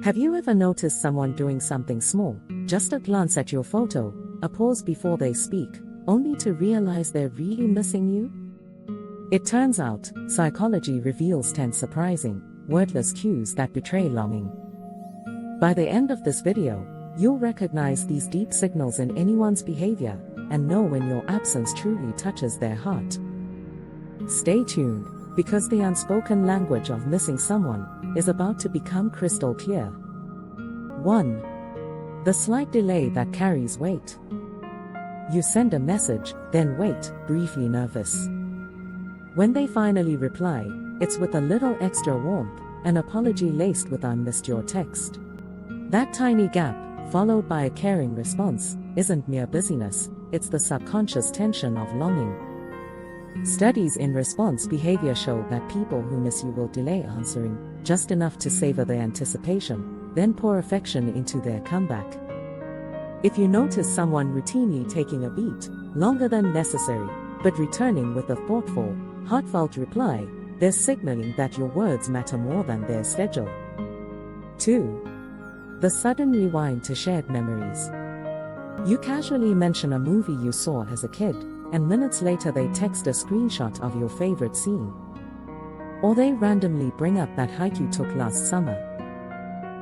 Have you ever noticed someone doing something small, just a glance at your photo, a pause before they speak, only to realize they're really missing you? It turns out, psychology reveals 10 surprising, wordless cues that betray longing. By the end of this video, you'll recognize these deep signals in anyone's behavior and know when your absence truly touches their heart. Stay tuned, because the unspoken language of missing someone is about to become crystal clear. 1. The slight delay that carries weight. You send a message, then wait, briefly nervous. When they finally reply, it's with a little extra warmth, an apology laced with "I missed your text." That tiny gap, followed by a caring response, isn't mere busyness, it's the subconscious tension of longing. Studies in response behavior show that people who miss you will delay answering, just enough to savor the anticipation, then pour affection into their comeback. If you notice someone routinely taking a beat, longer than necessary, but returning with a thoughtful, heartfelt reply, they're signaling that your words matter more than their schedule. 2. The sudden rewind to shared memories. You casually mention a movie you saw as a kid, and minutes later they text a screenshot of your favorite scene. Or they randomly bring up that hike you took last summer.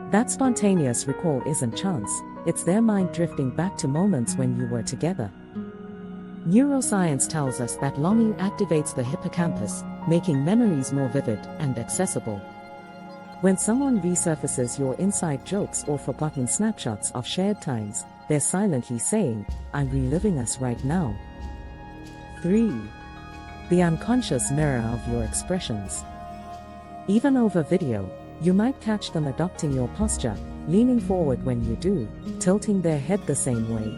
That spontaneous recall isn't chance, it's their mind drifting back to moments when you were together. Neuroscience tells us that longing activates the hippocampus, making memories more vivid and accessible. When someone resurfaces your inside jokes or forgotten snapshots of shared times, they're silently saying, "I'm reliving us right now." 3. The unconscious mirror of your expressions. Even over video, you might catch them adopting your posture, leaning forward when you do, tilting their head the same way.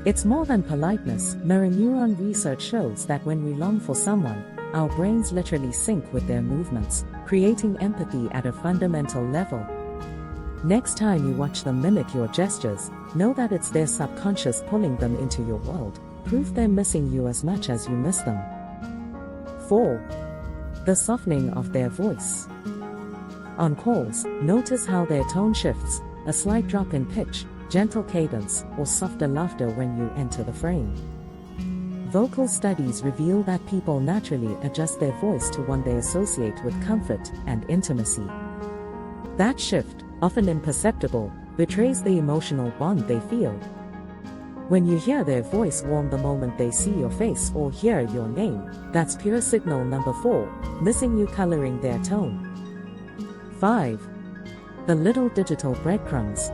It's more than politeness. Mirror neuron research shows that when we long for someone, our brains literally sync with their movements, creating empathy at a fundamental level. Next time you watch them mimic your gestures, know that it's their subconscious pulling them into your world, proof they're missing you as much as you miss them. 4. The softening of their voice. On calls, notice how their tone shifts, a slight drop in pitch, gentle cadence, or softer laughter when you enter the frame. Vocal studies reveal that people naturally adjust their voice to one they associate with comfort and intimacy. That shift, often imperceptible, betrays the emotional bond they feel. When you hear their voice warm the moment they see your face or hear your name, that's pure signal number 4, missing you coloring their tone. 5. The little digital breadcrumbs.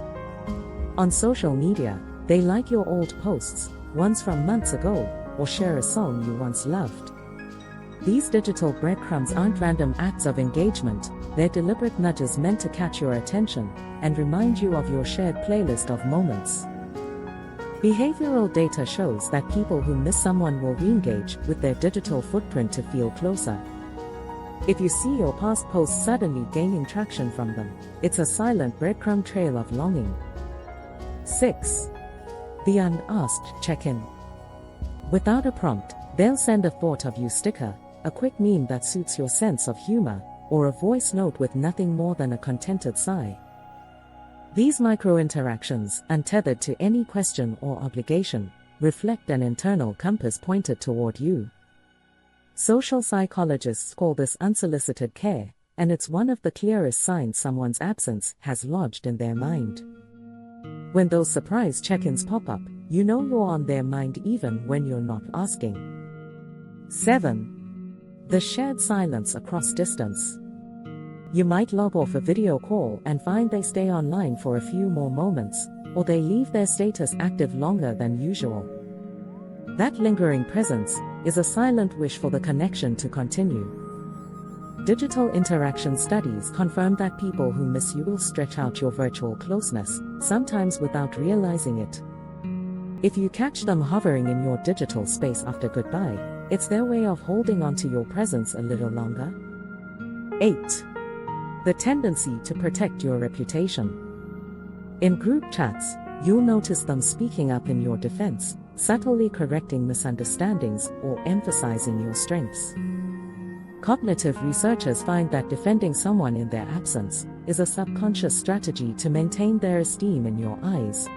On social media, they like your old posts, ones from months ago, or share a song you once loved. These digital breadcrumbs aren't random acts of engagement, they're deliberate nudges meant to catch your attention and remind you of your shared playlist of moments. Behavioral data shows that people who miss someone will re-engage with their digital footprint to feel closer. If you see your past posts suddenly gaining traction from them, it's a silent breadcrumb trail of longing. 6. The unasked check-in. Without a prompt, they'll send a thought of you sticker, a quick meme that suits your sense of humor, or a voice note with nothing more than a contented sigh. These micro-interactions, untethered to any question or obligation, reflect an internal compass pointed toward you. Social psychologists call this unsolicited care, and it's one of the clearest signs someone's absence has lodged in their mind. When those surprise check-ins pop up, you know you're on their mind even when you're not asking. 7. The shared silence across distance. You might log off a video call and find they stay online for a few more moments, or they leave their status active longer than usual. That lingering presence is a silent wish for the connection to continue. Digital interaction studies confirm that people who miss you will stretch out your virtual closeness, sometimes without realizing it. If you catch them hovering in your digital space after goodbye, it's their way of holding onto your presence a little longer. 8. The tendency to protect your reputation. In group chats, you'll notice them speaking up in your defense, subtly correcting misunderstandings or emphasizing your strengths. Cognitive researchers find that defending someone in their absence is a subconscious strategy to maintain their esteem in your eyes.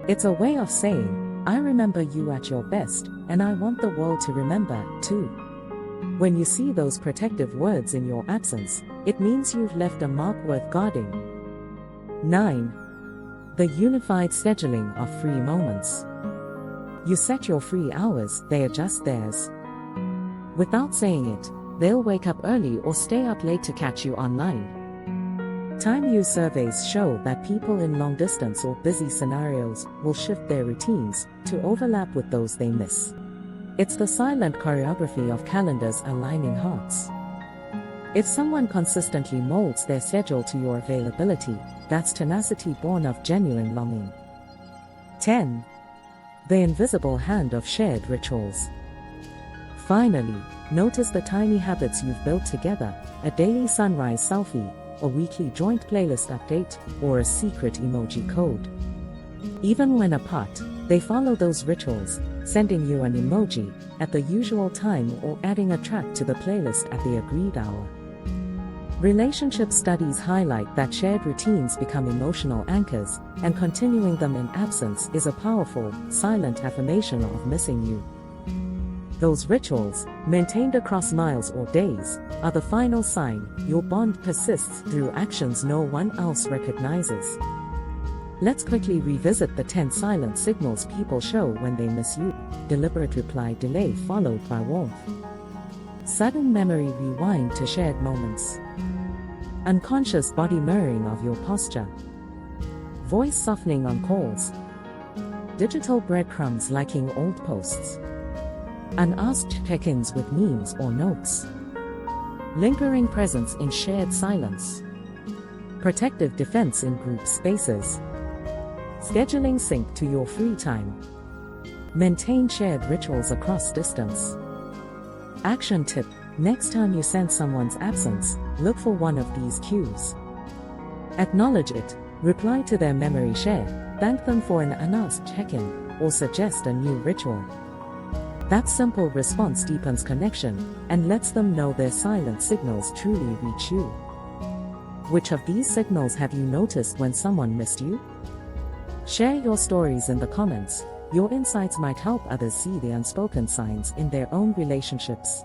It's a way of saying, I remember you at your best, and I want the world to remember, too. When you see those protective words in your absence, it means you've left a mark worth guarding. 9. The unified scheduling of free moments. You set your free hours, they adjust theirs. Without saying it, they'll wake up early or stay up late to catch you online. Time use surveys show that people in long distance or busy scenarios will shift their routines to overlap with those they miss. It's the silent choreography of calendars aligning hearts. If someone consistently molds their schedule to your availability, that's tenacity born of genuine longing. 10. The invisible hand of shared rituals. Finally, notice the tiny habits you've built together: a daily sunrise selfie, a weekly joint playlist update, or a secret emoji code. Even when apart, they follow those rituals, sending you an emoji at the usual time or adding a track to the playlist at the agreed hour. Relationship studies highlight that shared routines become emotional anchors, and continuing them in absence is a powerful, silent affirmation of missing you. Those rituals, maintained across miles or days, are the final sign your bond persists through actions no one else recognizes. Let's quickly revisit the 10 silent signals people show when they miss you. Deliberate reply delay followed by warmth. Sudden memory rewind to shared moments. Unconscious body mirroring of your posture. Voice softening on calls. Digital breadcrumbs liking old posts. Unasked check-ins with memes or notes. Lingering presence in shared silence. Protective defense in group spaces. Scheduling sync to your free time. Maintain shared rituals across distance. Action tip: next time you sense someone's absence, look for one of these cues. Acknowledge it, reply to their memory share, thank them for an unasked check-in, or suggest a new ritual. That simple response deepens connection and lets them know their silent signals truly reach you. Which of these signals have you noticed when someone missed you? Share your stories in the comments. Your insights might help others see the unspoken signs in their own relationships.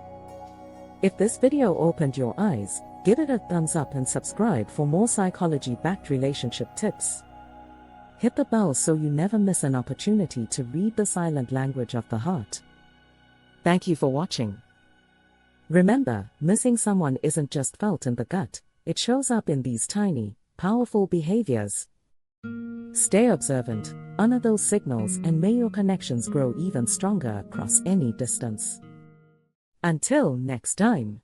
If this video opened your eyes, give it a thumbs up and subscribe for more psychology-backed relationship tips. Hit the bell so you never miss an opportunity to read the silent language of the heart. Thank you for watching. Remember, missing someone isn't just felt in the gut, it shows up in these tiny, powerful behaviors. Stay observant, honor those signals, and may your connections grow even stronger across any distance. Until next time.